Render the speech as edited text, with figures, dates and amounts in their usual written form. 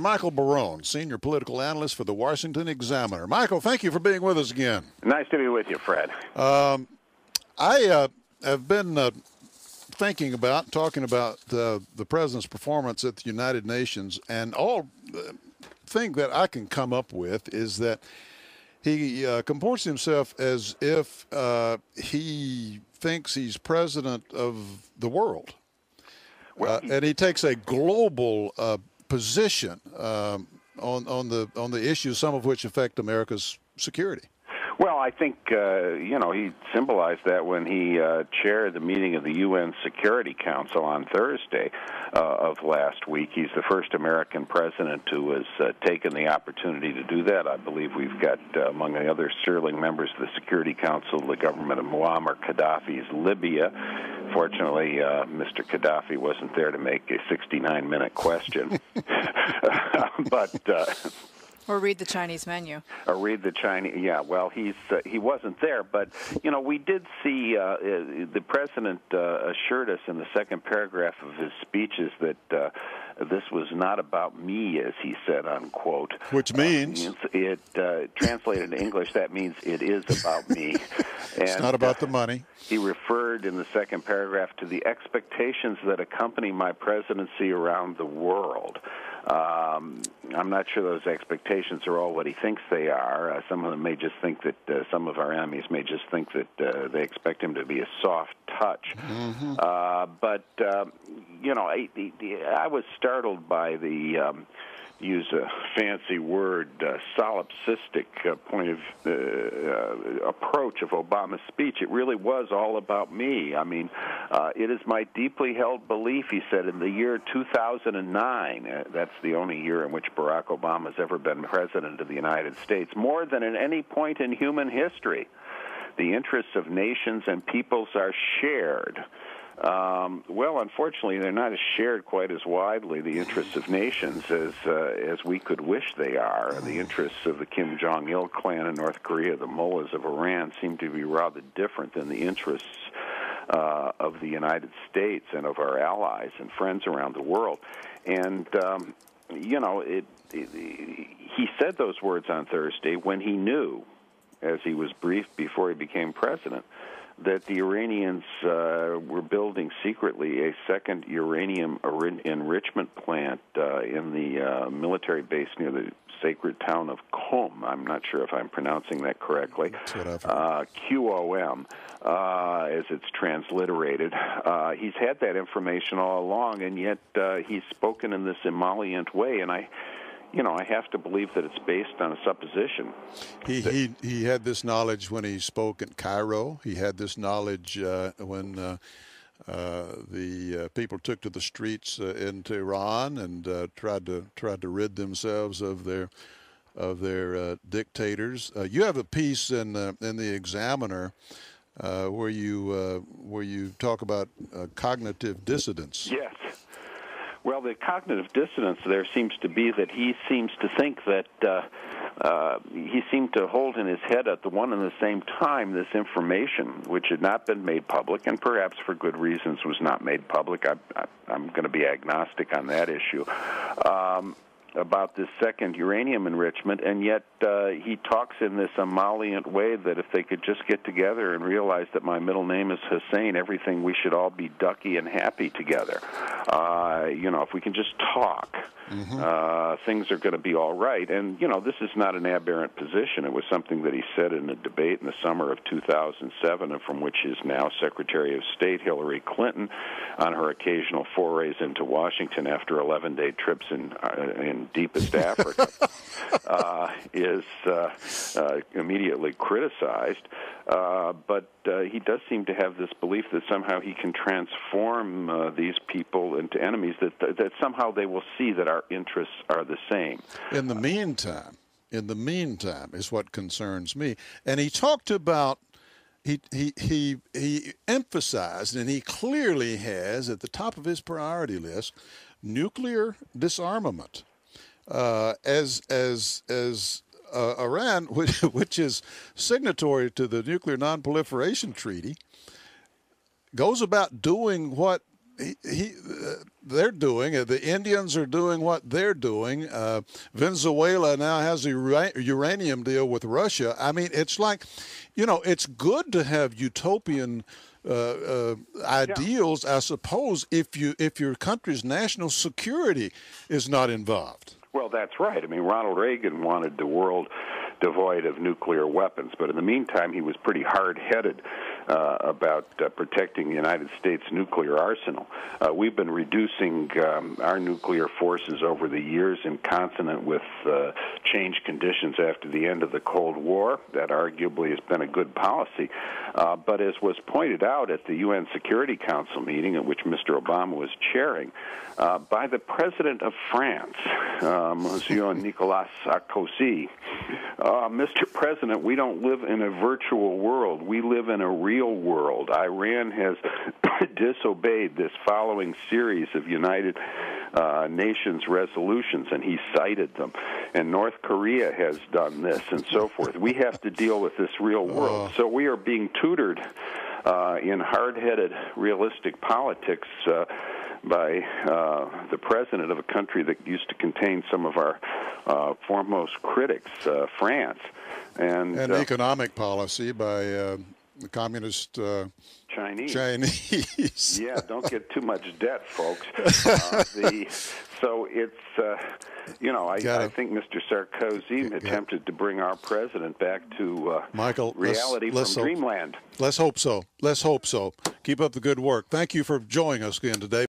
Michael Barone, senior political analyst for the Washington Examiner. Michael, thank you for being with us again. Nice to be with you, Fred. I have been talking about the president's performance at the United Nations, and all thing that I can come up with is that he comports himself as if he thinks he's president of the world. Well, and he takes a global position on the issues, some of which affect America's security. Well, I think, he symbolized that when he chaired the meeting of the UN Security Council on Thursday of last week. He's the first American president who has taken the opportunity to do that. I believe we've got, among the other sterling members of the Security Council, the government of Muammar Gaddafi's Libya. Fortunately, Mr. Gaddafi wasn't there to make a 69-minute question. Or read the Chinese menu. Or read the Chinese, yeah. Well, he wasn't there, but we did see the president assured us in the second paragraph of his speeches that this was not about me, as he said, unquote. Which means it translated to English. That means it is about me. It's not about the money. He referred in the second paragraph to the expectations that accompany my presidency around the world. I'm not sure those expectations are all what he thinks they are. Some of them may just think that some of our enemies may just think that they expect him to be a soft touch. Mm-hmm. I was startled by the use a fancy word, solipsistic point of approach of Obama's speech. It really was all about me. I mean, it is my deeply held belief, he said, in the year 2009, that's the only year in which Barack Obama has ever been president of the United States, more than at any point in human history, the interests of nations and peoples are shared. Well, unfortunately, they're not shared quite as widely, the interests of nations, as we could wish they are. The interests of the Kim Jong-il clan in North Korea, the mullahs of Iran, seem to be rather different than the interests of the United States and of our allies and friends around the world. And, he said those words on Thursday when he knew, as he was briefed before he became president, that the Iranians were building secretly a second uranium enrichment plant in the military base near the sacred town of Qom. I'm not sure if I'm pronouncing that correctly. That's what I've heard. QOM, as it's transliterated. He's had that information all along, and yet he's spoken in this emollient way, and I have to believe that it's based on a supposition. He had this knowledge when he spoke in Cairo. He had this knowledge when the people took to the streets in Tehran and tried to rid themselves of their dictators. You have a piece in the Examiner where you talk about cognitive dissidence. Yes. Well, the cognitive dissonance there seems to be that he seems to think that he seemed to hold in his head at the one and the same time this information, which had not been made public, and perhaps for good reasons was not made public. I'm going to be agnostic on that issue. About this second uranium enrichment, and yet he talks in this emollient way that if they could just get together and realize that my middle name is Hussein, everything, we should all be ducky and happy together. If we can just talk, things are going to be all right. And, this is not an aberrant position. It was something that he said in a debate in the summer of 2007, and from which is now Secretary of State Hillary Clinton, on her occasional forays into Washington after 11-day trips in deepest Africa, is immediately criticized. But he does seem to have this belief that somehow he can transform these people into enemies, that somehow they will see that our interests are the same. In the meantime is what concerns me. And he talked about, he emphasized, and he clearly has at the top of his priority list, nuclear disarmament. As Iran, which is signatory to the Nuclear Non-Proliferation Treaty, goes about doing what they're doing it. The Indians are doing what they're doing. Venezuela now has a uranium deal with Russia. I mean, it's like, it's good to have utopian ideals, I suppose, if your country's national security is not involved. Well, that's right. I mean, Ronald Reagan wanted the world devoid of nuclear weapons, but in the meantime, he was pretty hard-headed about protecting the United States nuclear arsenal. We've been reducing our nuclear forces over the years in consonant with changed conditions after the end of the Cold War. That arguably has been a good policy. But as was pointed out at the UN Security Council meeting, at which Mr. Obama was chairing, by the President of France, Monsieur Nicolas Sarkozy, Mr. President, we don't live in a virtual world. We live in a real world. Iran has disobeyed this following series of United Nations resolutions, and he cited them. And North Korea has done this, and so forth. We have to deal with this real world. So we are being tutored in hard-headed, realistic politics by the president of a country that used to contain some of our foremost critics, France. And economic policy by the communist Chinese. Yeah, don't get too much debt, folks. So it's, I think Mr. Sarkozy attempted to bring our president back to Michael, reality from dreamland. Let's hope so. Let's hope so. Keep up the good work. Thank you for joining us again today.